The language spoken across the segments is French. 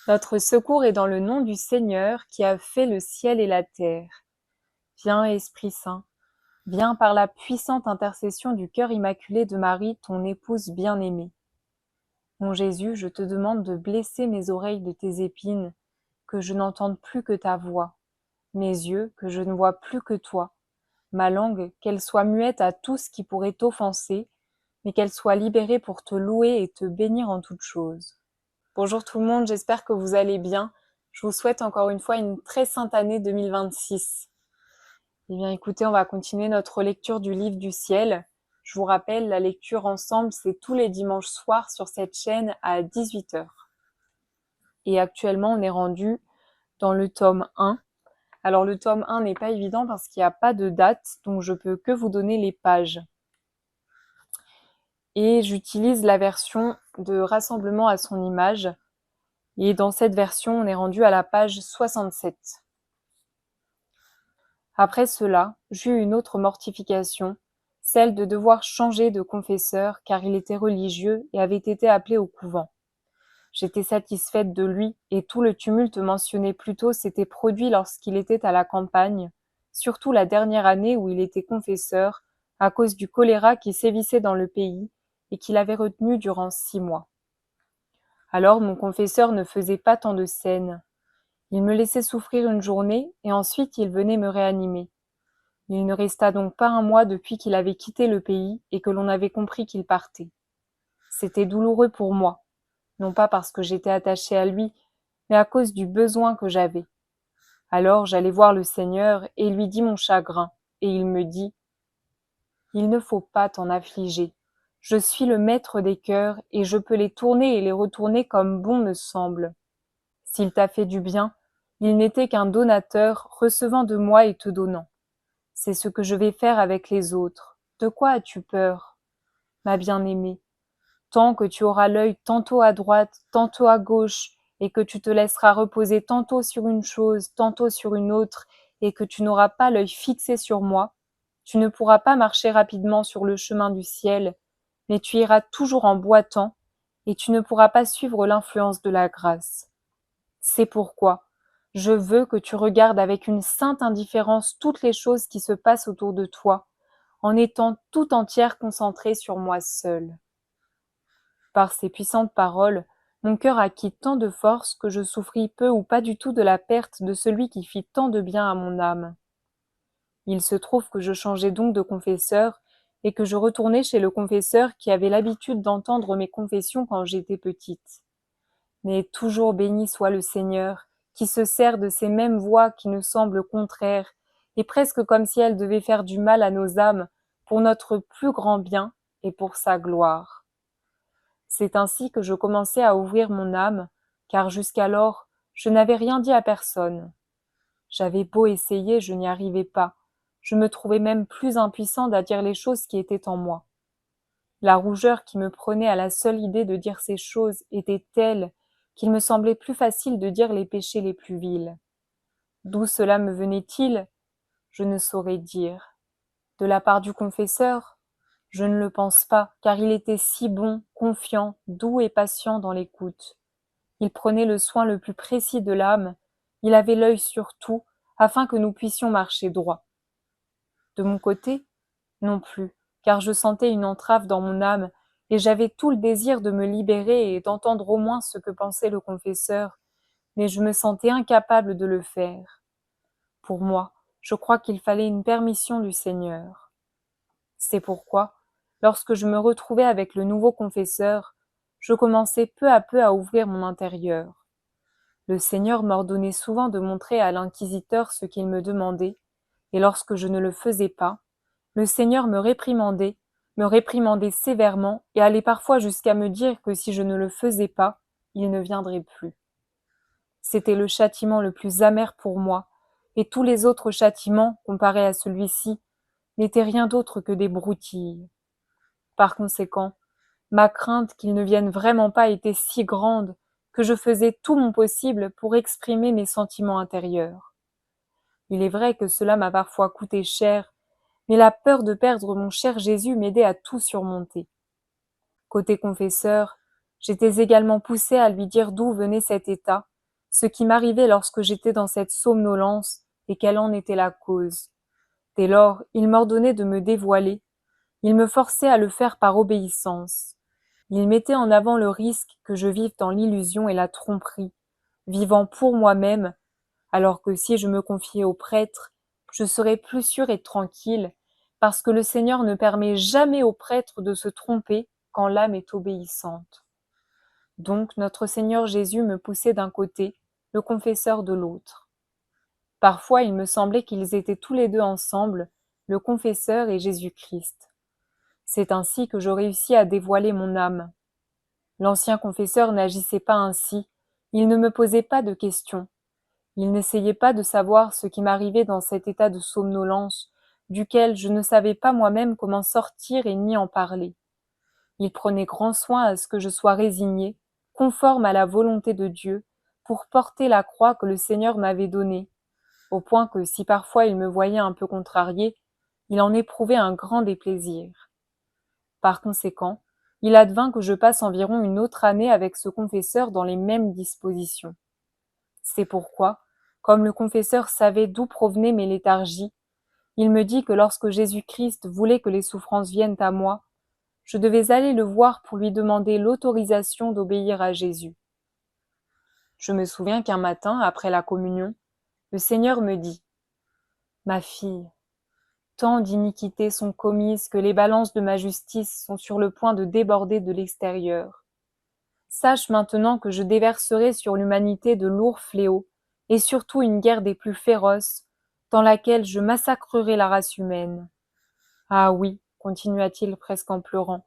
Notre secours est dans le nom du Seigneur qui a fait le ciel et la terre. Viens, Esprit Saint, viens par la puissante intercession du cœur immaculé de Marie, ton épouse bien-aimée. Mon Jésus, je te demande de blesser mes oreilles de tes épines, que je n'entende plus que ta voix, mes yeux, que je ne vois plus que toi, ma langue, qu'elle soit muette à tout ce qui pourrait t'offenser, mais qu'elle soit libérée pour te louer et te bénir en toutes choses. Bonjour tout le monde, j'espère que vous allez bien. Je vous souhaite encore une fois une très sainte année 2026. Eh bien écoutez, on va continuer notre lecture du livre du ciel. Je vous rappelle, la lecture ensemble, c'est tous les dimanches soirs sur cette chaîne à 18h. Et actuellement, on est rendu dans le tome 1. Alors le tome 1 n'est pas évident parce qu'il n'y a pas de date, donc je peux que vous donner les pages. Et j'utilise la version de Rassemblement à son image. Et dans cette version, on est rendu à la page 67. Après cela, j'eus une autre mortification, celle de devoir changer de confesseur car il était religieux et avait été appelé au couvent. J'étais satisfaite de lui et tout le tumulte mentionné plus tôt s'était produit lorsqu'il était à la campagne, surtout la dernière année où il était confesseur, à cause du choléra qui sévissait dans le pays et qu'il avait retenu durant 6 mois. Alors mon confesseur ne faisait pas tant de scènes. Il me laissait souffrir une journée et ensuite il venait me réanimer. Il ne resta donc pas un mois depuis qu'il avait quitté le pays et que l'on avait compris qu'il partait. C'était douloureux pour moi, non pas parce que j'étais attachée à lui, mais à cause du besoin que j'avais. Alors j'allai voir le Seigneur et lui dis mon chagrin, et il me dit « Il ne faut pas t'en affliger. Je suis le maître des cœurs et je peux les tourner et les retourner comme bon me semble. S'il t'a fait du bien, il n'était qu'un donateur recevant de moi et te donnant. C'est ce que je vais faire avec les autres. De quoi as-tu peur, ma bien-aimée? Tant que tu auras l'œil tantôt à droite, tantôt à gauche, et que tu te laisseras reposer tantôt sur une chose, tantôt sur une autre, et que tu n'auras pas l'œil fixé sur moi, tu ne pourras pas marcher rapidement sur le chemin du ciel, mais tu iras toujours en boitant, et tu ne pourras pas suivre l'influence de la grâce. C'est pourquoi je veux que tu regardes avec une sainte indifférence toutes les choses qui se passent autour de toi, en étant tout entière concentrée sur moi seule. Par ces puissantes paroles, mon cœur acquit tant de force que je souffris peu ou pas du tout de la perte de celui qui fit tant de bien à mon âme. Il se trouve que je changeai donc de confesseur et que je retournai chez le confesseur qui avait l'habitude d'entendre mes confessions quand j'étais petite. Mais toujours béni soit le Seigneur, qui se sert de ces mêmes voix qui nous semblent contraires, et presque comme si elles devaient faire du mal à nos âmes, pour notre plus grand bien et pour sa gloire. C'est ainsi que je commençai à ouvrir mon âme, car jusqu'alors je n'avais rien dit à personne. J'avais beau essayer, je n'y arrivais pas, je me trouvais même plus impuissante à dire les choses qui étaient en moi. La rougeur qui me prenait à la seule idée de dire ces choses était telle qu'il me semblait plus facile de dire les péchés les plus vils. D'où cela me venait-il? Je ne saurais dire. De la part du confesseur? Je ne le pense pas, car il était si bon, confiant, doux et patient dans l'écoute. Il prenait le soin le plus précis de l'âme, il avait l'œil sur tout, afin que nous puissions marcher droit. De mon côté, non plus, car je sentais une entrave dans mon âme, et j'avais tout le désir de me libérer et d'entendre au moins ce que pensait le confesseur, mais je me sentais incapable de le faire. Pour moi, je crois qu'il fallait une permission du Seigneur. C'est pourquoi, lorsque je me retrouvais avec le nouveau confesseur, je commençai peu à peu à ouvrir mon intérieur. Le Seigneur m'ordonnait souvent de montrer à l'inquisiteur ce qu'il me demandait, et lorsque je ne le faisais pas, le Seigneur me réprimandait sévèrement et allait parfois jusqu'à me dire que si je ne le faisais pas, il ne viendrait plus. C'était le châtiment le plus amer pour moi, et tous les autres châtiments, comparés à celui-ci, n'étaient rien d'autre que des broutilles. Par conséquent, ma crainte qu'il ne vienne vraiment pas était si grande que je faisais tout mon possible pour exprimer mes sentiments intérieurs. Il est vrai que cela m'a parfois coûté cher, mais la peur de perdre mon cher Jésus m'aidait à tout surmonter. Côté confesseur, j'étais également poussée à lui dire d'où venait cet état, ce qui m'arrivait lorsque j'étais dans cette somnolence et quelle en était la cause. Dès lors, il m'ordonnait de me dévoiler, il me forçait à le faire par obéissance. Il mettait en avant le risque que je vive dans l'illusion et la tromperie, vivant pour moi-même, alors que si je me confiais au prêtre, je serais plus sûre et tranquille, parce que le Seigneur ne permet jamais au prêtre de se tromper quand l'âme est obéissante. Donc notre Seigneur Jésus me poussait d'un côté, le confesseur de l'autre. Parfois il me semblait qu'ils étaient tous les deux ensemble, le confesseur et Jésus-Christ. C'est ainsi que je réussis à dévoiler mon âme. L'ancien confesseur n'agissait pas ainsi, il ne me posait pas de questions, il n'essayait pas de savoir ce qui m'arrivait dans cet état de somnolence, duquel je ne savais pas moi-même comment sortir et ni en parler. Il prenait grand soin à ce que je sois résignée, conforme à la volonté de Dieu, pour porter la croix que le Seigneur m'avait donnée, au point que si parfois il me voyait un peu contrariée, il en éprouvait un grand déplaisir. Par conséquent, il advint que je passe environ une autre année avec ce confesseur dans les mêmes dispositions. C'est pourquoi, comme le confesseur savait d'où provenaient mes léthargies, il me dit que lorsque Jésus-Christ voulait que les souffrances viennent à moi, je devais aller le voir pour lui demander l'autorisation d'obéir à Jésus. Je me souviens qu'un matin, après la communion, le Seigneur me dit « Ma fille, tant d'iniquités sont commises que les balances de ma justice sont sur le point de déborder de l'extérieur. Sache maintenant que je déverserai sur l'humanité de lourds fléaux, et surtout une guerre des plus féroces, dans laquelle je massacrerai la race humaine. Ah oui, continua-t-il presque en pleurant,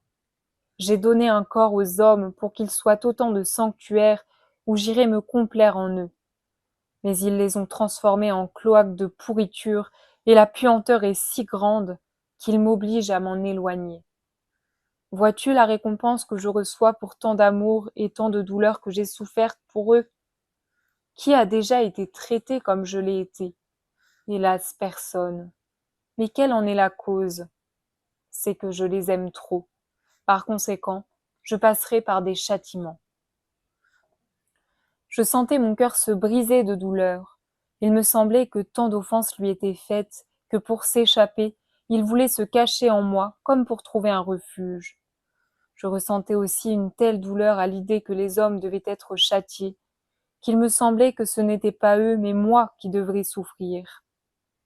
j'ai donné un corps aux hommes pour qu'ils soient autant de sanctuaires où j'irai me complaire en eux. Mais ils les ont transformés en cloaques de pourriture, et la puanteur est si grande qu'ils m'obligent à m'en éloigner. Vois-tu la récompense que je reçois pour tant d'amour et tant de douleur que j'ai souffertes pour eux? Qui a déjà été traité comme je l'ai été? Hélas, personne. Mais quelle en est la cause? C'est que je les aime trop. Par conséquent, je passerai par des châtiments. Je sentais mon cœur se briser de douleur. Il me semblait que tant d'offenses lui étaient faites, que pour s'échapper, il voulait se cacher en moi, comme pour trouver un refuge. Je ressentais aussi une telle douleur à l'idée que les hommes devaient être châtiés, qu'il me semblait que ce n'était pas eux, mais moi qui devrais souffrir.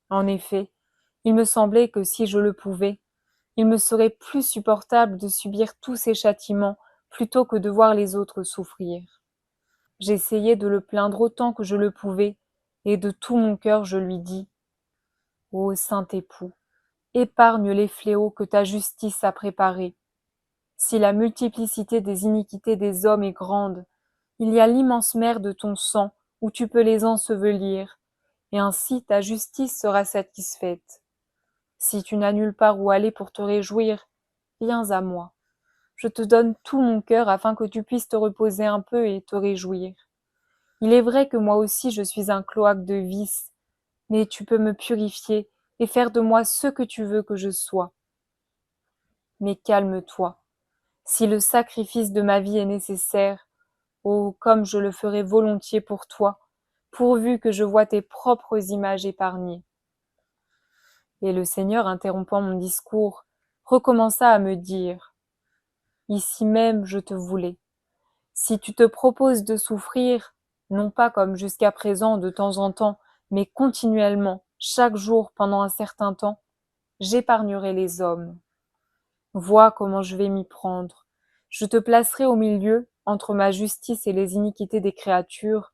En effet, il me semblait que si je le pouvais, il me serait plus supportable de subir tous ces châtiments plutôt que de voir les autres souffrir. J'essayai de le plaindre autant que je le pouvais, et de tout mon cœur je lui dis « Ô saint époux, épargne les fléaux que ta justice a préparés. Si la multiplicité des iniquités des hommes est grande, il y a l'immense mer de ton sang où tu peux les ensevelir, et ainsi ta justice sera satisfaite. Si tu n'as nulle part où aller pour te réjouir, viens à moi. Je te donne tout mon cœur afin que tu puisses te reposer un peu et te réjouir. Il est vrai que moi aussi je suis un cloaque de vices, mais tu peux me purifier et faire de moi ce que tu veux que je sois. Mais calme-toi. Si le sacrifice de ma vie est nécessaire, oh, comme je le ferai volontiers pour toi, pourvu que je voie tes propres images épargnées. » Et le Seigneur, interrompant mon discours, recommença à me dire « Ici même je te voulais. Si tu te proposes de souffrir, non pas comme jusqu'à présent de temps en temps, mais continuellement, chaque jour pendant un certain temps, j'épargnerai les hommes. Vois comment je vais m'y prendre. Je te placerai au milieu, entre ma justice et les iniquités des créatures,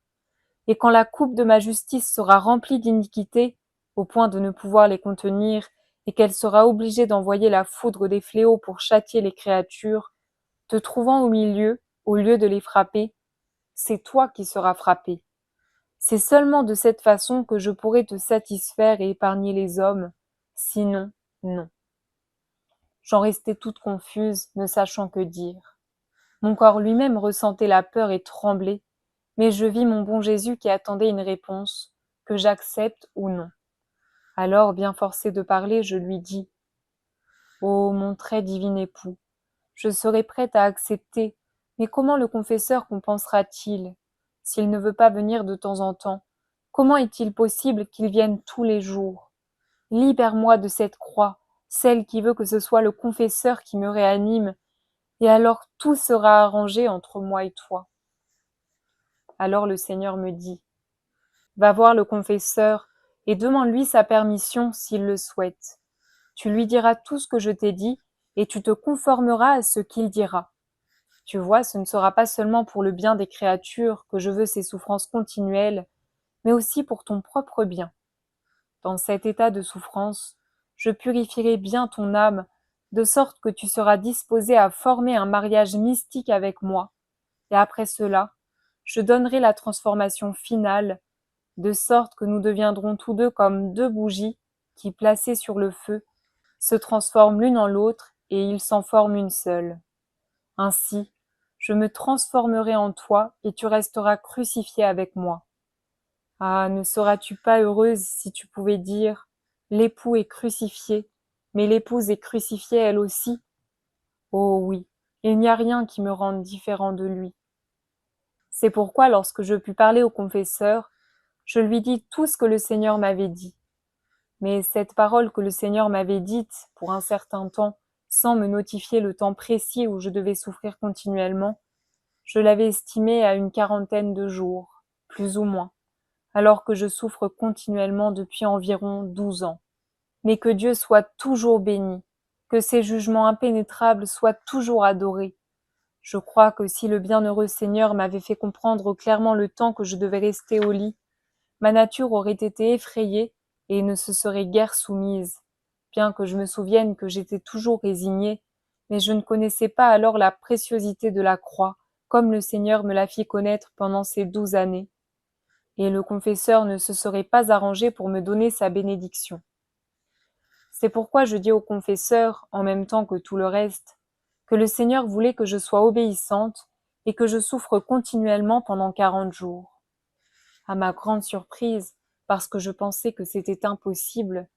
et quand la coupe de ma justice sera remplie d'iniquités, au point de ne pouvoir les contenir, et qu'elle sera obligée d'envoyer la foudre des fléaux pour châtier les créatures, te trouvant au lieu de les frapper, c'est toi qui seras frappé. C'est seulement de cette façon que je pourrai te satisfaire et épargner les hommes, sinon, non. J'en restai toute confuse, ne sachant que dire. Mon corps lui-même ressentait la peur et tremblait, mais je vis mon bon Jésus qui attendait une réponse, que j'accepte ou non. Alors, bien forcé de parler, je lui dis « Ô mon très divin époux, je serai prête à accepter, mais comment le confesseur compensera-t-il? s'il ne veut pas venir de temps en temps, comment est-il possible qu'il vienne tous les jours? Libère-moi de cette croix, celle qui veut que ce soit le confesseur qui me réanime, et alors tout sera arrangé entre moi et toi. » Alors le Seigneur me dit, « Va voir le confesseur et demande-lui sa permission s'il le souhaite. Tu lui diras tout ce que je t'ai dit et tu te conformeras à ce qu'il dira. Tu vois, ce ne sera pas seulement pour le bien des créatures que je veux ces souffrances continuelles, mais aussi pour ton propre bien. Dans cet état de souffrance, je purifierai bien ton âme, de sorte que tu seras disposé à former un mariage mystique avec moi, et après cela, je donnerai la transformation finale, de sorte que nous deviendrons tous deux comme deux bougies qui, placées sur le feu, se transforment l'une en l'autre et il s'en forme une seule. Ainsi, je me transformerai en toi et tu resteras crucifié avec moi. Ah, ne seras-tu pas heureuse si tu pouvais dire, l'époux est crucifié, mais l'épouse est crucifiée elle aussi? Oh oui, il n'y a rien qui me rende différent de lui. C'est pourquoi lorsque je pus parler au confesseur, je lui dis tout ce que le Seigneur m'avait dit. Mais cette parole que le Seigneur m'avait dite pour un certain temps, sans me notifier le temps précis où je devais souffrir continuellement, je l'avais estimée à une quarantaine de jours, plus ou moins, alors que je souffre continuellement depuis environ 12 ans. Mais que Dieu soit toujours béni, que ses jugements impénétrables soient toujours adorés. Je crois que si le bienheureux Seigneur m'avait fait comprendre clairement le temps que je devais rester au lit, ma nature aurait été effrayée et ne se serait guère soumise, bien que je me souvienne que j'étais toujours résignée, mais je ne connaissais pas alors la préciosité de la croix, comme le Seigneur me la fit connaître pendant ces 12 années, et le confesseur ne se serait pas arrangé pour me donner sa bénédiction. C'est pourquoi je dis au confesseur, en même temps que tout le reste, que le Seigneur voulait que je sois obéissante et que je souffre continuellement pendant 40 jours. À ma grande surprise, parce que je pensais que c'était impossible,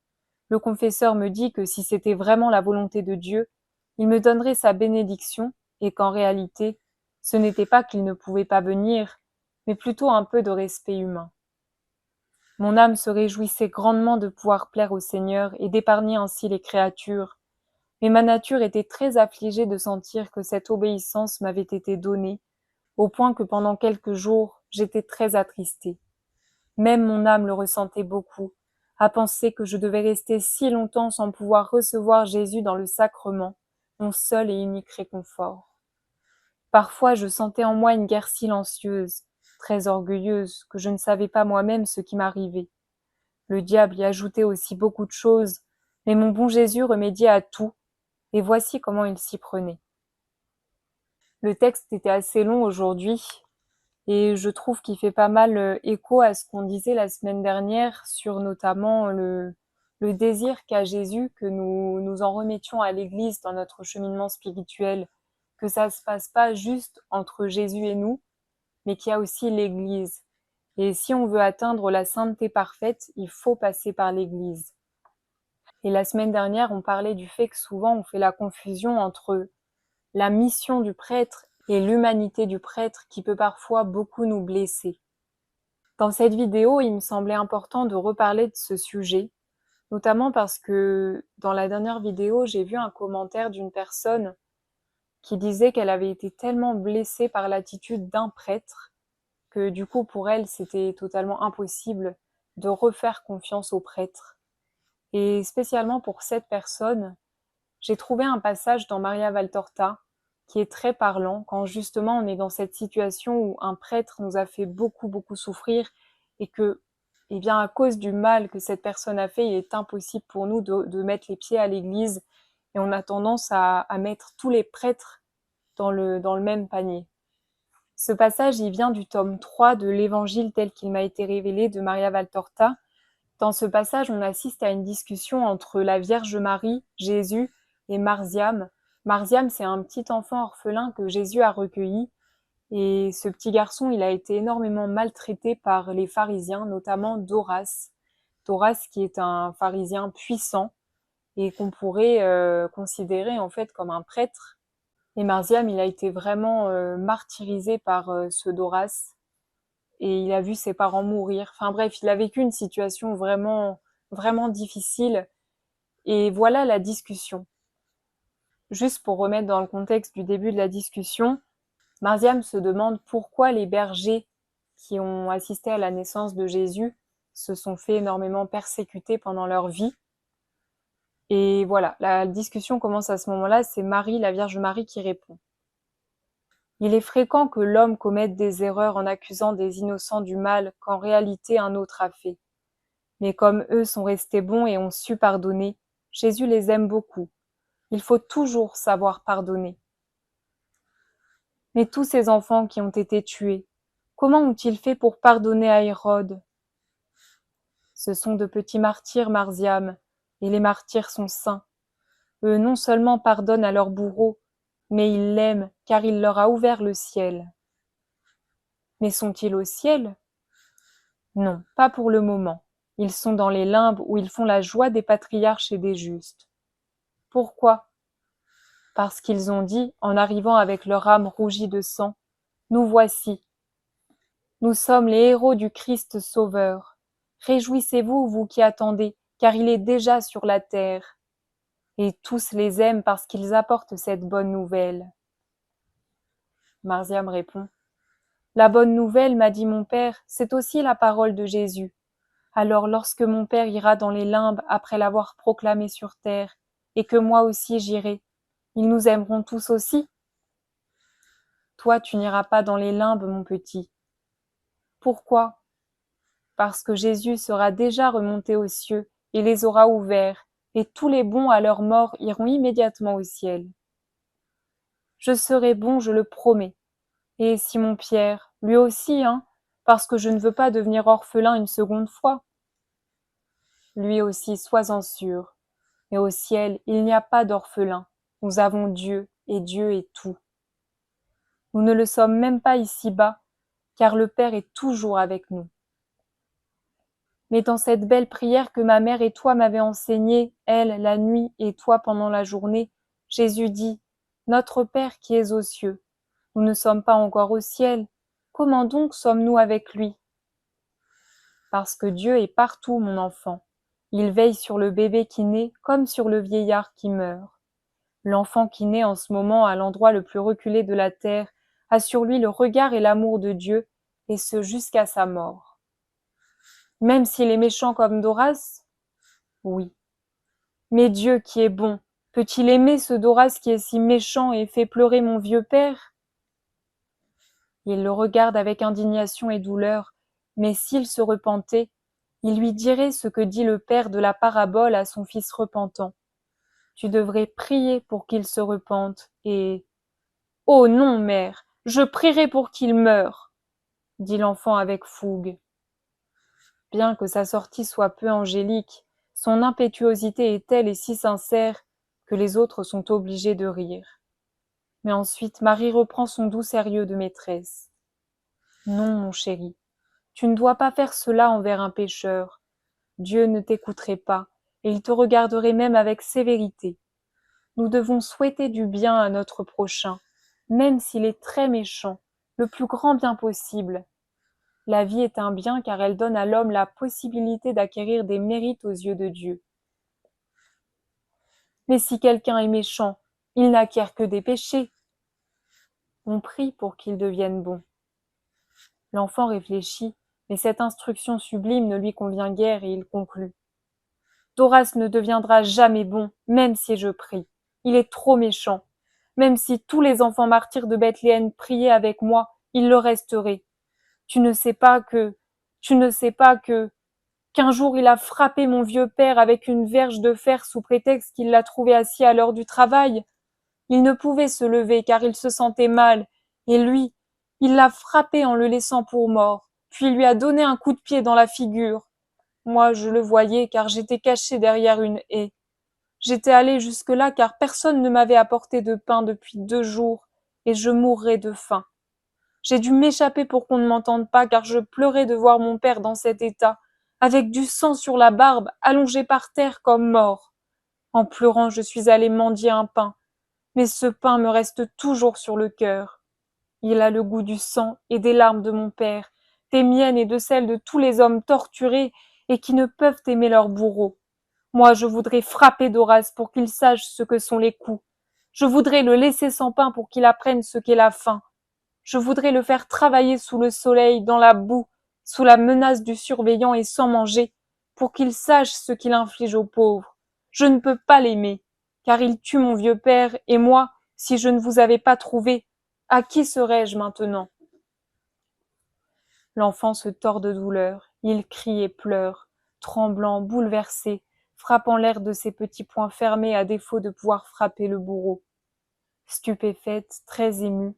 le confesseur me dit que si c'était vraiment la volonté de Dieu, il me donnerait sa bénédiction et qu'en réalité, ce n'était pas qu'il ne pouvait pas venir, mais plutôt un peu de respect humain. Mon âme se réjouissait grandement de pouvoir plaire au Seigneur et d'épargner ainsi les créatures, mais ma nature était très affligée de sentir que cette obéissance m'avait été donnée, au point que pendant quelques jours, j'étais très attristée. Même mon âme le ressentait beaucoup, à penser que je devais rester si longtemps sans pouvoir recevoir Jésus dans le sacrement, mon seul et unique réconfort. Parfois je sentais en moi une guerre silencieuse, très orgueilleuse, que je ne savais pas moi-même ce qui m'arrivait. Le diable y ajoutait aussi beaucoup de choses, mais mon bon Jésus remédiait à tout, et voici comment il s'y prenait. Le texte était assez long aujourd'hui, et je trouve qu'il fait pas mal écho à ce qu'on disait la semaine dernière sur notamment le désir qu'a Jésus que nous en remettions à l'Église dans notre cheminement spirituel, que ça se passe pas juste entre Jésus et nous, mais qu'il y a aussi l'Église. Et si on veut atteindre la sainteté parfaite, il faut passer par l'Église. Et la semaine dernière, on parlait du fait que souvent on fait la confusion entre la mission du prêtre et l'humanité du prêtre qui peut parfois beaucoup nous blesser. Dans cette vidéo, il me semblait important de reparler de ce sujet, notamment parce que dans la dernière vidéo, j'ai vu un commentaire d'une personne qui disait qu'elle avait été tellement blessée par l'attitude d'un prêtre que du coup pour elle c'était totalement impossible de refaire confiance au prêtre. Et spécialement pour cette personne, j'ai trouvé un passage dans Maria Valtorta qui est très parlant quand justement on est dans cette situation où un prêtre nous a fait beaucoup souffrir et que, eh bien, à cause du mal que cette personne a fait, il est impossible pour nous de mettre les pieds à l'église et on a tendance à mettre tous les prêtres dans le même panier. Ce passage, il vient du tome 3 de l'Évangile tel qu'il m'a été révélé de Maria Valtorta. Dans ce passage, on assiste à une discussion entre la Vierge Marie, Jésus et Marziam. Marziam, c'est un petit enfant orphelin que Jésus a recueilli. Et ce petit garçon, il a été énormément maltraité par les pharisiens, notamment Doras. Doras qui est un pharisien puissant et qu'on pourrait considérer en fait comme un prêtre. Et Marziam, il a été vraiment martyrisé par ce Doras. et il a vu ses parents mourir. Enfin bref, il a vécu une situation vraiment, vraiment difficile. Et voilà la discussion. Juste pour remettre dans le contexte du début de la discussion, Marziam se demande pourquoi les bergers qui ont assisté à la naissance de Jésus se sont fait énormément persécuter pendant leur vie. Et voilà, la discussion commence à ce moment-là, c'est Marie, la Vierge Marie, qui répond. Il est fréquent que l'homme commette des erreurs en accusant des innocents du mal qu'en réalité un autre a fait. Mais comme eux sont restés bons et ont su pardonner, Jésus les aime beaucoup. Il faut toujours savoir pardonner. Mais tous ces enfants qui ont été tués, comment ont-ils fait pour pardonner à Hérode? Ce sont de petits martyrs, Marziam, et les martyrs sont saints. Eux non seulement pardonnent à leurs bourreaux, mais ils l'aiment car il leur a ouvert le ciel. Mais sont-ils au ciel? Non, pas pour le moment. Ils sont dans les limbes où ils font la joie des patriarches et des justes. Pourquoi? Parce qu'ils ont dit, en arrivant avec leur âme rougie de sang, nous voici. Nous sommes les héros du Christ Sauveur. Réjouissez-vous, vous qui attendez, car il est déjà sur la terre. Et tous les aiment parce qu'ils apportent cette bonne nouvelle. Marziam répond. La bonne nouvelle, m'a dit mon père, c'est aussi la parole de Jésus. Alors lorsque mon père ira dans les limbes après l'avoir proclamé sur terre, et que moi aussi j'irai, ils nous aimeront tous aussi. Toi, tu n'iras pas dans les limbes, mon petit. Pourquoi? Parce que Jésus sera déjà remonté aux cieux et les aura ouverts, et tous les bons à leur mort iront immédiatement au ciel. Je serai bon, je le promets. Et Simon-Pierre, lui aussi, parce que je ne veux pas devenir orphelin une seconde fois. Lui aussi, sois-en sûr. Mais au ciel, il n'y a pas d'orphelin. Nous avons Dieu, et Dieu est tout. Nous ne le sommes même pas ici-bas, car le Père est toujours avec nous. Mais dans cette belle prière que ma mère et toi m'avez enseignée, elle la nuit et toi pendant la journée, Jésus dit, Notre Père qui es aux cieux. Nous ne sommes pas encore au ciel. Comment donc sommes-nous avec lui? Parce que Dieu est partout, mon enfant. Il veille sur le bébé qui naît comme sur le vieillard qui meurt. L'enfant qui naît en ce moment à l'endroit le plus reculé de la terre a sur lui le regard et l'amour de Dieu, et ce jusqu'à sa mort. Même s'il est méchant comme Doras? Oui. Mais Dieu qui est bon, peut-il aimer ce Doras qui est si méchant et fait pleurer mon vieux père? Il le regarde avec indignation et douleur, mais s'il se repentait, il lui dirait ce que dit le père de la parabole à son fils repentant. Tu devrais prier pour qu'il se repente, et... Oh non, mère, je prierai pour qu'il meure, dit l'enfant avec fougue. Bien que sa sortie soit peu angélique, son impétuosité est telle et si sincère que les autres sont obligés de rire. Mais ensuite Marie reprend son doux sérieux de maîtresse. Non, mon chéri, tu ne dois pas faire cela envers un pécheur. Dieu ne t'écouterait pas, et il te regarderait même avec sévérité. Nous devons souhaiter du bien à notre prochain, même s'il est très méchant, le plus grand bien possible. La vie est un bien car elle donne à l'homme la possibilité d'acquérir des mérites aux yeux de Dieu. Mais si quelqu'un est méchant, il n'acquiert que des péchés. On prie pour qu'il devienne bon. L'enfant réfléchit, mais cette instruction sublime ne lui convient guère et il conclut. Doras ne deviendra jamais bon, même si je prie. Il est trop méchant. Même si tous les enfants martyrs de Bethléem priaient avec moi, il le resterait. Tu ne sais pas qu'un jour il a frappé mon vieux père avec une verge de fer sous prétexte qu'il l'a trouvé assis à l'heure du travail. Il ne pouvait se lever car il se sentait mal, et lui, il l'a frappé en le laissant pour mort, puis il lui a donné un coup de pied dans la figure. Moi, je le voyais car j'étais caché derrière une haie. J'étais allé jusque-là car personne ne m'avait apporté de pain depuis 2 jours, et je mourrais de faim. J'ai dû m'échapper pour qu'on ne m'entende pas car je pleurais de voir mon père dans cet état, avec du sang sur la barbe, allongé par terre comme mort. En pleurant, je suis allé mendier un pain, mais ce pain me reste toujours sur le cœur. Il a le goût du sang et des larmes de mon père, des miennes et de celles de tous les hommes torturés et qui ne peuvent aimer leur bourreau. Moi, je voudrais frapper Doras pour qu'il sache ce que sont les coups. Je voudrais le laisser sans pain pour qu'il apprenne ce qu'est la faim. Je voudrais le faire travailler sous le soleil, dans la boue, sous la menace du surveillant et sans manger, pour qu'il sache ce qu'il inflige aux pauvres. Je ne peux pas l'aimer, car il tue mon vieux père, et moi, si je ne vous avais pas trouvé, à qui serais-je maintenant? L'enfant se tord de douleur, il crie et pleure, tremblant, bouleversé, frappant l'air de ses petits poings fermés à défaut de pouvoir frapper le bourreau. Stupéfaite, très émue,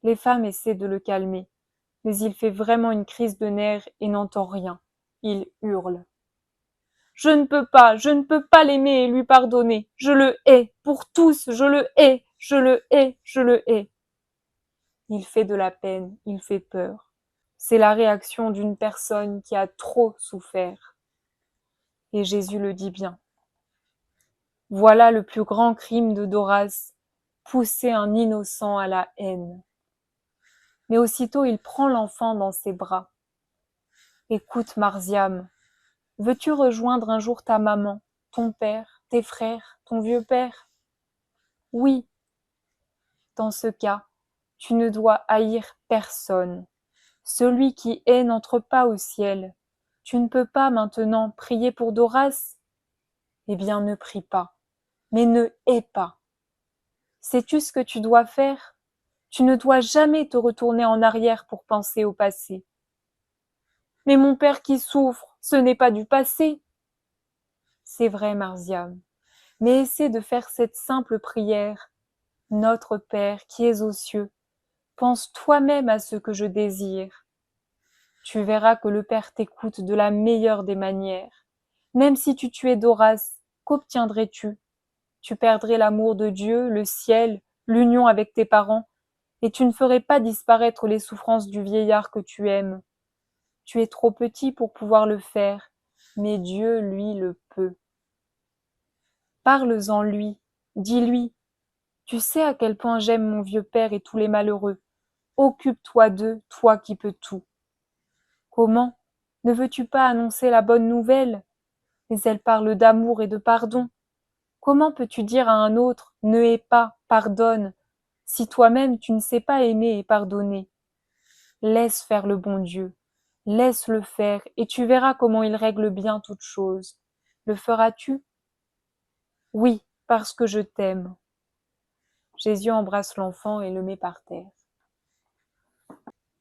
les femmes essaient de le calmer, mais il fait vraiment une crise de nerfs et n'entend rien. Il hurle. Je ne peux pas l'aimer et lui pardonner. Je le hais, pour tous, je le hais, je le hais, je le hais. Il fait de la peine, il fait peur. C'est la réaction d'une personne qui a trop souffert. Et Jésus le dit bien. Voilà le plus grand crime de Doras, pousser un innocent à la haine. Mais aussitôt il prend l'enfant dans ses bras. Écoute, Marziam, veux-tu rejoindre un jour ta maman, ton père, tes frères, ton vieux père? Oui. Dans ce cas, tu ne dois haïr personne. Celui qui hait n'entre pas au ciel. Tu ne peux pas maintenant prier pour Doras? Eh bien, ne prie pas, mais ne hais pas. Sais-tu ce que tu dois faire? Tu ne dois jamais te retourner en arrière pour penser au passé. Mais mon père qui souffre, ce n'est pas du passé. C'est vrai, Marziam, mais essaie de faire cette simple prière. Notre Père qui es aux cieux, pense toi-même à ce que je désire. Tu verras que le Père t'écoute de la meilleure des manières. Même si tu tuais Doras, qu'obtiendrais-tu? Tu perdrais l'amour de Dieu, le ciel, l'union avec tes parents, et tu ne ferais pas disparaître les souffrances du vieillard que tu aimes. Tu es trop petit pour pouvoir le faire, mais Dieu, lui, le peut. Parle-en lui, dis-lui. Tu sais à quel point j'aime mon vieux père et tous les malheureux. Occupe-toi d'eux, toi qui peux tout. Comment? Ne veux-tu pas annoncer la bonne nouvelle? Mais elle parle d'amour et de pardon. Comment peux-tu dire à un autre, ne hais pas, pardonne, si toi-même tu ne sais pas aimer et pardonner? Laisse faire le bon Dieu. Laisse-le faire, et tu verras comment il règle bien toutes choses. Le feras-tu? Oui, parce que je t'aime. Jésus embrasse l'enfant et le met par terre.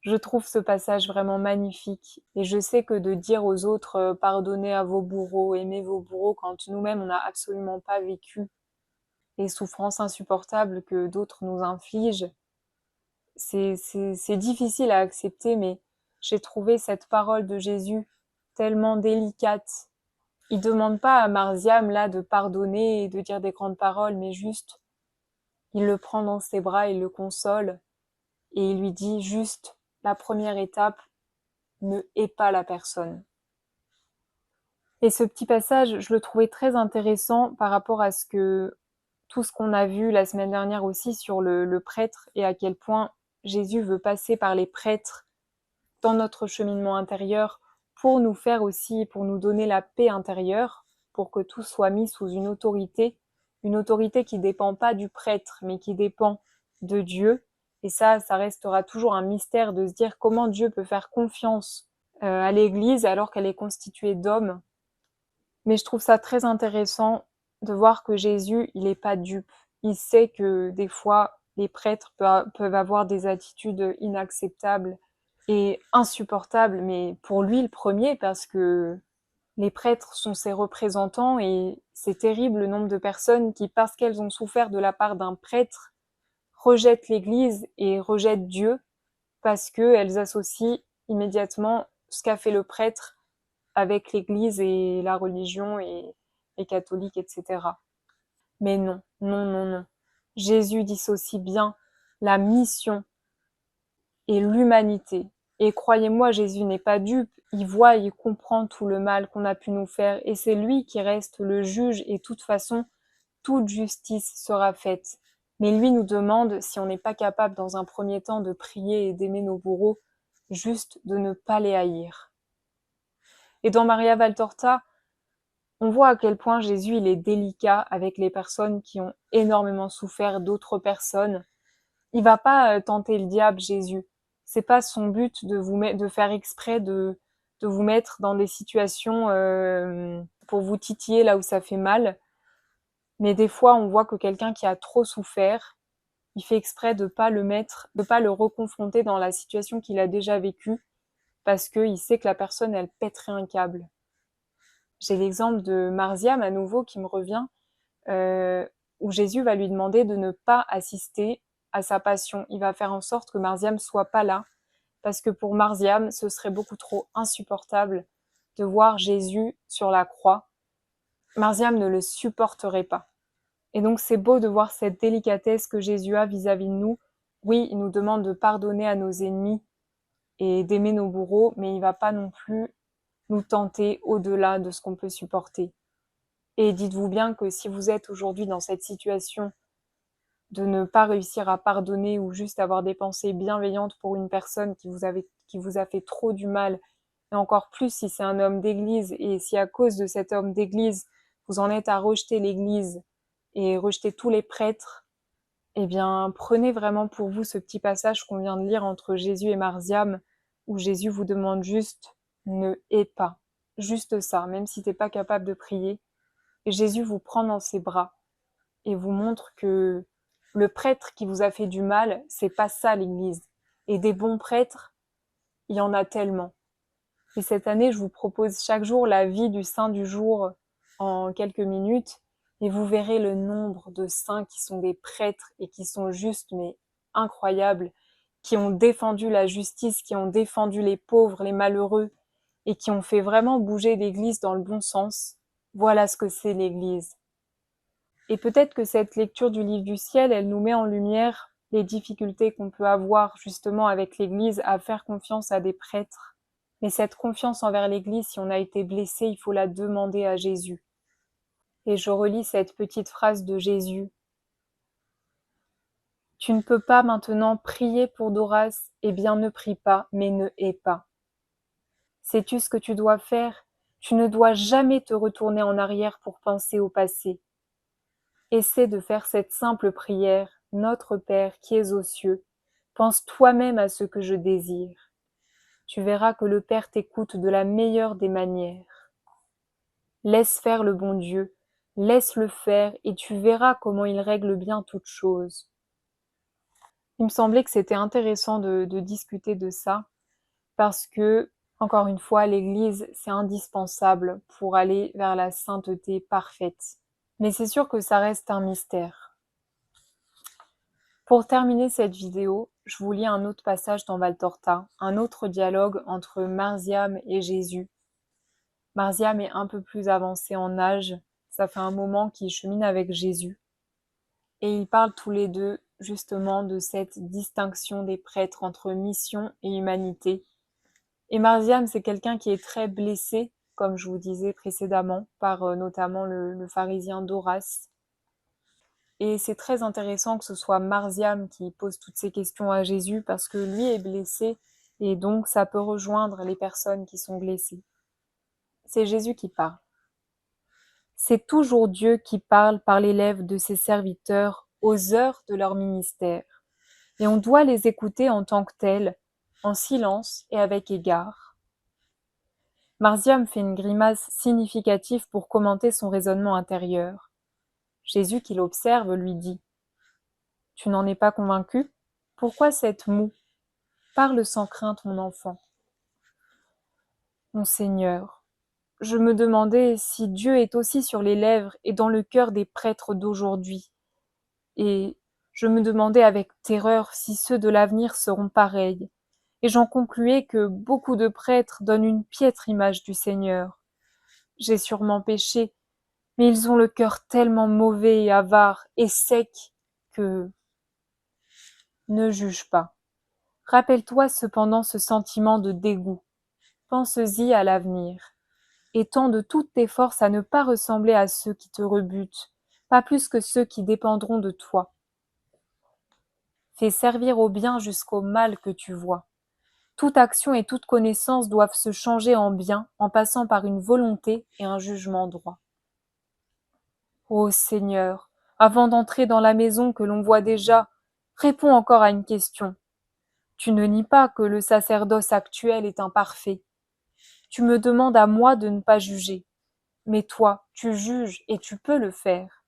Je trouve ce passage vraiment magnifique et je sais que de dire aux autres pardonnez à vos bourreaux, aimez vos bourreaux quand nous-mêmes on n'a absolument pas vécu les souffrances insupportables que d'autres nous infligent, c'est difficile à accepter, mais j'ai trouvé cette parole de Jésus tellement délicate. Il demande pas à Marziam là de pardonner et de dire des grandes paroles, mais juste il le prend dans ses bras, il le console et il lui dit juste la première étape, ne hais pas la personne. Et ce petit passage, je le trouvais très intéressant par rapport à tout ce qu'on a vu la semaine dernière aussi sur le prêtre et à quel point Jésus veut passer par les prêtres dans notre cheminement intérieur pour nous faire aussi, pour nous donner la paix intérieure, pour que tout soit mis sous une autorité qui dépend pas du prêtre, mais qui dépend de Dieu. Et ça restera toujours un mystère de se dire comment Dieu peut faire confiance à l'Église alors qu'elle est constituée d'hommes. Mais je trouve ça très intéressant de voir que Jésus, il n'est pas dupe. Il sait que des fois, les prêtres peuvent avoir des attitudes inacceptables et insupportables, mais pour lui le premier, parce que les prêtres sont ses représentants et c'est terrible le nombre de personnes qui, parce qu'elles ont souffert de la part d'un prêtre, rejettent l'Église et rejettent Dieu parce qu'elles associent immédiatement ce qu'a fait le prêtre avec l'Église et la religion et les catholiques, etc. Mais non, non, non, non. Jésus dissocie bien la mission et l'humanité. Et croyez-moi, Jésus n'est pas dupe, il voit, il comprend tout le mal qu'on a pu nous faire, et c'est lui qui reste le juge, et de toute façon, toute justice sera faite. Mais lui nous demande, si on n'est pas capable dans un premier temps de prier et d'aimer nos bourreaux, juste de ne pas les haïr. Et dans Maria Valtorta, on voit à quel point Jésus il est délicat avec les personnes qui ont énormément souffert d'autres personnes. Il va pas tenter le diable, Jésus. C'est pas son but de faire exprès de vous mettre dans des situations pour vous titiller là où ça fait mal. Mais des fois, on voit que quelqu'un qui a trop souffert, il fait exprès de pas le reconfronter dans la situation qu'il a déjà vécue, parce qu'il sait que la personne, elle pèterait un câble. J'ai l'exemple de Marziam à nouveau qui me revient, où Jésus va lui demander de ne pas assister à sa passion. Il va faire en sorte que Marziam soit pas là, parce que pour Marziam, ce serait beaucoup trop insupportable de voir Jésus sur la croix. Marziam ne le supporterait pas. Et donc c'est beau de voir cette délicatesse que Jésus a vis-à-vis de nous. Oui, il nous demande de pardonner à nos ennemis et d'aimer nos bourreaux, mais il ne va pas non plus nous tenter au-delà de ce qu'on peut supporter. Et dites-vous bien que si vous êtes aujourd'hui dans cette situation de ne pas réussir à pardonner ou juste avoir des pensées bienveillantes pour une personne qui vous a fait trop du mal, et encore plus si c'est un homme d'église, et si à cause de cet homme d'église, vous en êtes à rejeter l'église et rejeter tous les prêtres, eh bien, prenez vraiment pour vous ce petit passage qu'on vient de lire entre Jésus et Marziam, où Jésus vous demande juste « ne hais pas ». Juste ça, même si t'es pas capable de prier. Et Jésus vous prend dans ses bras et vous montre que le prêtre qui vous a fait du mal, c'est pas ça l'église. Et des bons prêtres, il y en a tellement. Et cette année, je vous propose chaque jour la vie du saint du jour en quelques minutes, et vous verrez le nombre de saints qui sont des prêtres et qui sont juste mais incroyables, qui ont défendu la justice, qui ont défendu les pauvres, les malheureux, et qui ont fait vraiment bouger l'Église dans le bon sens. Voilà ce que c'est l'Église. Et peut-être que cette lecture du livre du ciel, elle nous met en lumière les difficultés qu'on peut avoir justement avec l'Église à faire confiance à des prêtres. Mais cette confiance envers l'Église, si on a été blessé, il faut la demander à Jésus. Et je relis cette petite phrase de Jésus. Tu ne peux pas maintenant prier pour Doras, eh bien ne prie pas, mais ne hais pas. Sais-tu ce que tu dois faire? Tu ne dois jamais te retourner en arrière pour penser au passé. Essaie de faire cette simple prière, Notre Père qui es aux cieux, pense toi-même à ce que je désire. Tu verras que le Père t'écoute de la meilleure des manières. Laisse faire le bon Dieu, laisse-le faire et tu verras comment il règle bien toutes choses. Il me semblait que c'était intéressant de discuter de ça parce que, encore une fois, l'Église, c'est indispensable pour aller vers la sainteté parfaite. Mais c'est sûr que ça reste un mystère. Pour terminer cette vidéo, je vous lis un autre passage dans Valtorta, un autre dialogue entre Marziam et Jésus. Marziam est un peu plus avancé en âge, ça fait un moment qu'il chemine avec Jésus. Et ils parlent tous les deux justement de cette distinction des prêtres entre mission et humanité. Et Marziam, c'est quelqu'un qui est très blessé, comme je vous disais précédemment, par notamment le pharisien Doras. Et c'est très intéressant que ce soit Marziam qui pose toutes ces questions à Jésus parce que lui est blessé et donc ça peut rejoindre les personnes qui sont blessées. C'est Jésus qui parle. C'est toujours Dieu qui parle par les lèvres de ses serviteurs aux heures de leur ministère. Et on doit les écouter en tant que tels, en silence et avec égard. Marziam fait une grimace significative pour commenter son raisonnement intérieur. Jésus, qui l'observe, lui dit « Tu n'en es pas convaincu? Pourquoi cette moue? Parle sans crainte, mon enfant. » Mon Seigneur, je me demandais si Dieu est aussi sur les lèvres et dans le cœur des prêtres d'aujourd'hui. Et je me demandais avec terreur si ceux de l'avenir seront pareils. Et j'en concluais que beaucoup de prêtres donnent une piètre image du Seigneur. J'ai sûrement péché, mais ils ont le cœur tellement mauvais et avare et sec que... Ne juge pas. Rappelle-toi cependant ce sentiment de dégoût. Pense-y à l'avenir. Et tends de toutes tes forces à ne pas ressembler à ceux qui te rebutent, pas plus que ceux qui dépendront de toi. Fais servir au bien jusqu'au mal que tu vois. Toute action et toute connaissance doivent se changer en bien en passant par une volonté et un jugement droit. Ô Seigneur, avant d'entrer dans la maison que l'on voit déjà, réponds encore à une question. Tu ne nies pas que le sacerdoce actuel est imparfait. Tu me demandes à moi de ne pas juger. Mais toi, tu juges et tu peux le faire.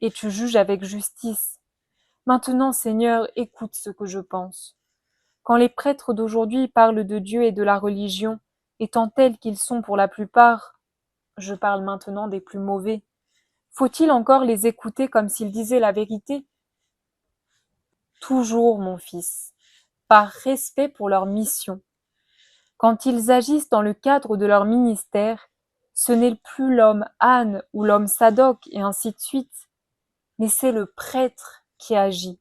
Et tu juges avec justice. Maintenant, Seigneur, écoute ce que je pense. Quand les prêtres d'aujourd'hui parlent de Dieu et de la religion, étant tels qu'ils sont pour la plupart, je parle maintenant des plus mauvais, faut-il encore les écouter comme s'ils disaient la vérité? Toujours, mon fils, par respect pour leur mission. Quand ils agissent dans le cadre de leur ministère, ce n'est plus l'homme Anne ou l'homme Sadoc et ainsi de suite, mais c'est le prêtre qui agit.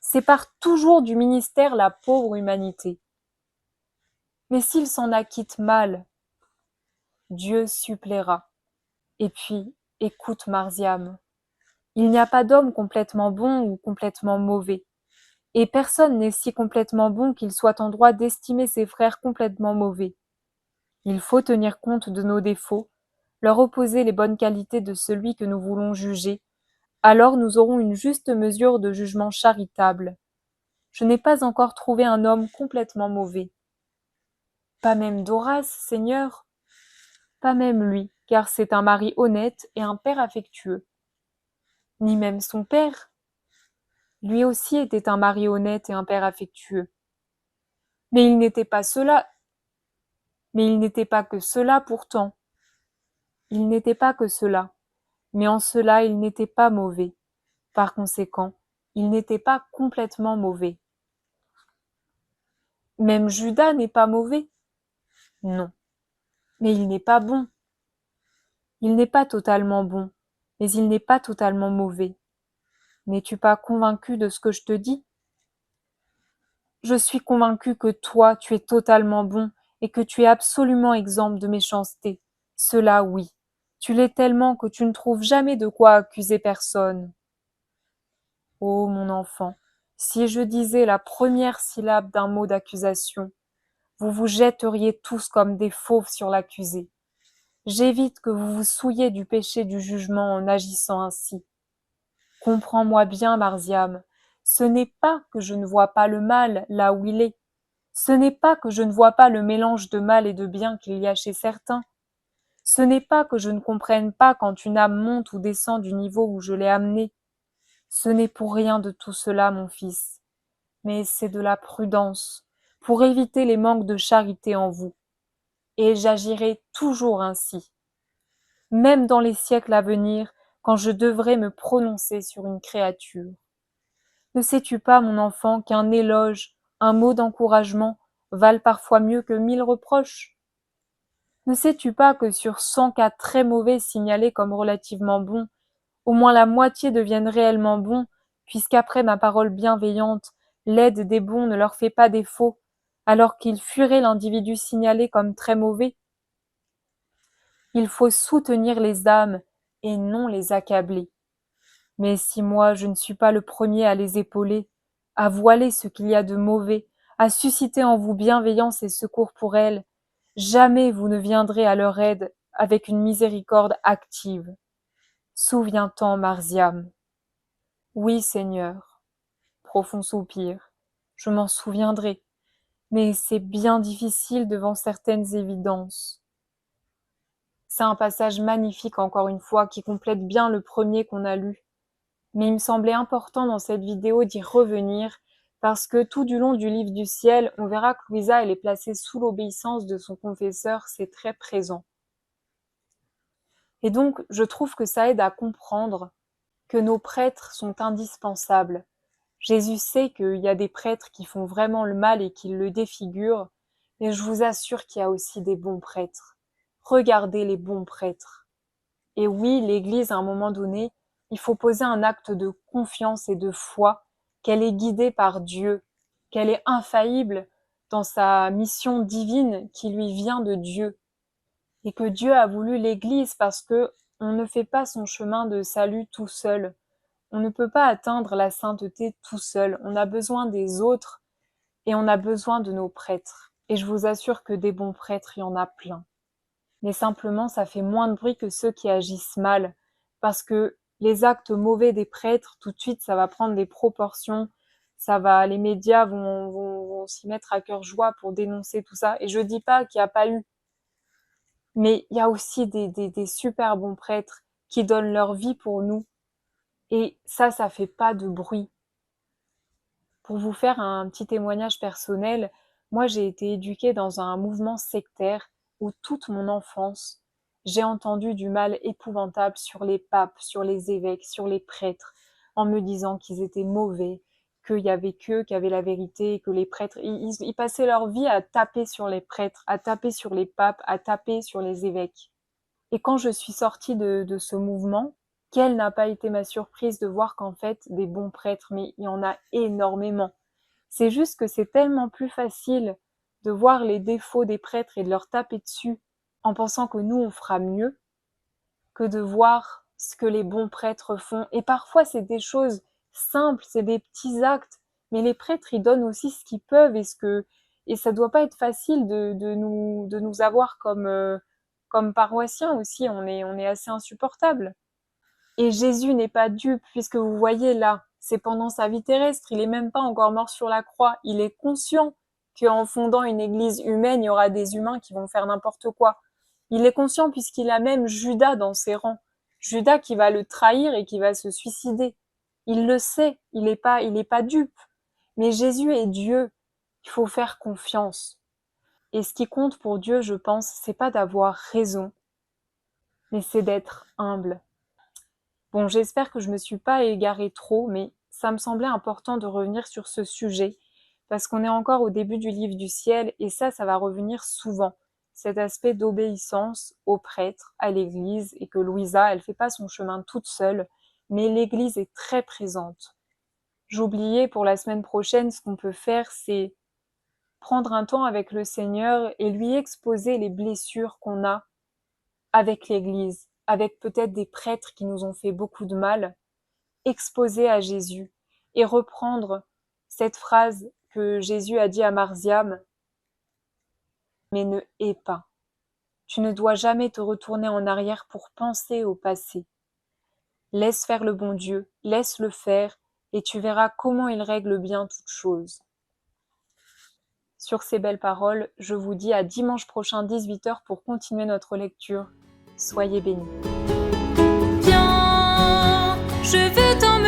Sépare toujours du ministère la pauvre humanité. Mais s'il s'en acquitte mal, Dieu suppléera. Et puis, écoute Marziam, il n'y a pas d'homme complètement bon ou complètement mauvais, et personne n'est si complètement bon qu'il soit en droit d'estimer ses frères complètement mauvais. Il faut tenir compte de nos défauts, leur opposer les bonnes qualités de celui que nous voulons juger, alors nous aurons une juste mesure de jugement charitable. Je n'ai pas encore trouvé un homme complètement mauvais. Pas même Doras, Seigneur? Pas même lui, car c'est un mari honnête et un père affectueux. Ni même son père. Lui aussi était un mari honnête et un père affectueux. Mais il n'était pas cela. Mais il n'était pas que cela pourtant. Il n'était pas que cela. Mais en cela il n'était pas mauvais. Par conséquent, il n'était pas complètement mauvais. Même Judas n'est pas mauvais? Non. Mais il n'est pas bon. Il n'est pas totalement bon, mais il n'est pas totalement mauvais. N'es-tu pas convaincu de ce que je te dis? Je suis convaincu que toi, tu es totalement bon et que tu es absolument exempt de méchanceté. Cela, oui. Tu l'es tellement que tu ne trouves jamais de quoi accuser personne. Ô mon enfant, si je disais la première syllabe d'un mot d'accusation, vous vous jetteriez tous comme des fauves sur l'accusé. J'évite que vous vous souilliez du péché du jugement en agissant ainsi. Comprends-moi bien, Marziam, ce n'est pas que je ne vois pas le mal là où il est, ce n'est pas que je ne vois pas le mélange de mal et de bien qu'il y a chez certains, ce n'est pas que je ne comprenne pas quand une âme monte ou descend du niveau où je l'ai amenée, ce n'est pour rien de tout cela, mon fils, mais c'est de la prudence, pour éviter les manques de charité en vous, et j'agirai toujours ainsi, même dans les siècles à venir, quand je devrais me prononcer sur une créature. Ne sais-tu pas, mon enfant, qu'un éloge, un mot d'encouragement, valent parfois mieux que 1000 reproches? Ne sais-tu pas que sur 100 cas très mauvais signalés comme relativement bons, au moins la moitié deviennent réellement bons, puisqu'après ma parole bienveillante, l'aide des bons ne leur fait pas défaut, alors qu'ils fuiraient l'individu signalé comme très mauvais? Il faut soutenir les âmes et non les accabler. Mais si moi je ne suis pas le premier à les épauler, à voiler ce qu'il y a de mauvais, à susciter en vous bienveillance et secours pour elles, jamais vous ne viendrez à leur aide avec une miséricorde active. Souviens-t'en, Marziam. Oui, Seigneur. Profond soupir. Je m'en souviendrai, mais c'est bien difficile devant certaines évidences. C'est un passage magnifique encore une fois qui complète bien le premier qu'on a lu. Mais il me semblait important dans cette vidéo d'y revenir parce que tout du long du livre du ciel, on verra que Louisa, elle est placée sous l'obéissance de son confesseur, c'est très présent. Et donc, je trouve que ça aide à comprendre que nos prêtres sont indispensables. Jésus sait qu'il y a des prêtres qui font vraiment le mal et qui le défigurent, mais je vous assure qu'il y a aussi des bons prêtres. Regardez les bons prêtres. Et oui, l'Église, à un moment donné, il faut poser un acte de confiance et de foi qu'elle est guidée par Dieu, qu'elle est infaillible dans sa mission divine qui lui vient de Dieu, et que Dieu a voulu l'Église parce que on ne fait pas son chemin de salut tout seul. On ne peut pas atteindre la sainteté tout seul. On a besoin des autres, Et on a besoin de nos prêtres. Et je vous assure que des bons prêtres, il y en a plein. Mais simplement, ça fait moins de bruit que ceux qui agissent mal. Parce que les actes mauvais des prêtres, tout de suite, ça va prendre des proportions. Les médias vont s'y mettre à cœur joie pour dénoncer tout ça. Et je dis pas qu'il n'y a pas eu. Mais il y a aussi des super bons prêtres qui donnent leur vie pour nous. Et ça fait pas de bruit. Pour vous faire un petit témoignage personnel, moi j'ai été éduquée dans un mouvement sectaire où toute mon enfance, j'ai entendu du mal épouvantable sur les papes, sur les évêques, sur les prêtres, en me disant qu'ils étaient mauvais, qu'il y avait qu'eux qui avaient la vérité, que les prêtres, ils passaient leur vie à taper sur les prêtres, à taper sur les papes, à taper sur les évêques. Et quand je suis sortie de ce mouvement, quelle n'a pas été ma surprise de voir qu'en fait, des bons prêtres, mais il y en a énormément. C'est juste que c'est tellement plus facile de voir les défauts des prêtres et de leur taper dessus en pensant que nous, on fera mieux, que de voir ce que les bons prêtres font. Et parfois, c'est des choses simples, c'est des petits actes, mais les prêtres, ils donnent aussi ce qu'ils peuvent et ça doit pas être facile de nous avoir comme paroissiens aussi. On est assez insupportables. Et Jésus n'est pas dupe, puisque vous voyez là, c'est pendant sa vie terrestre, il n'est même pas encore mort sur la croix. Il est conscient qu'en fondant une église humaine, il y aura des humains qui vont faire n'importe quoi. Il est conscient puisqu'il a même Judas dans ses rangs. Judas qui va le trahir et qui va se suicider. Il le sait, il est pas dupe. Mais Jésus est Dieu. Il faut faire confiance. Et ce qui compte pour Dieu, je pense, c'est pas d'avoir raison, mais c'est d'être humble. Bon, j'espère que je me suis pas égarée trop, mais ça me semblait important de revenir sur ce sujet, parce qu'on est encore au début du livre du ciel, et ça va revenir souvent. Cet aspect d'obéissance au prêtre, à l'église, et que Louisa, elle fait pas son chemin toute seule, mais l'église est très présente. J'oubliais pour la semaine prochaine, ce qu'on peut faire, c'est prendre un temps avec le Seigneur et lui exposer les blessures qu'on a avec l'église, avec peut-être des prêtres qui nous ont fait beaucoup de mal, exposer à Jésus et reprendre cette phrase que Jésus a dit à Marziam, mais ne hais pas. Tu ne dois jamais te retourner en arrière pour penser au passé. Laisse faire le bon Dieu, laisse-le faire, et tu verras comment il règle bien toutes choses. Sur ces belles paroles, je vous dis à dimanche prochain 18h pour continuer notre lecture. Soyez bénis. Viens, je veux t'emmener.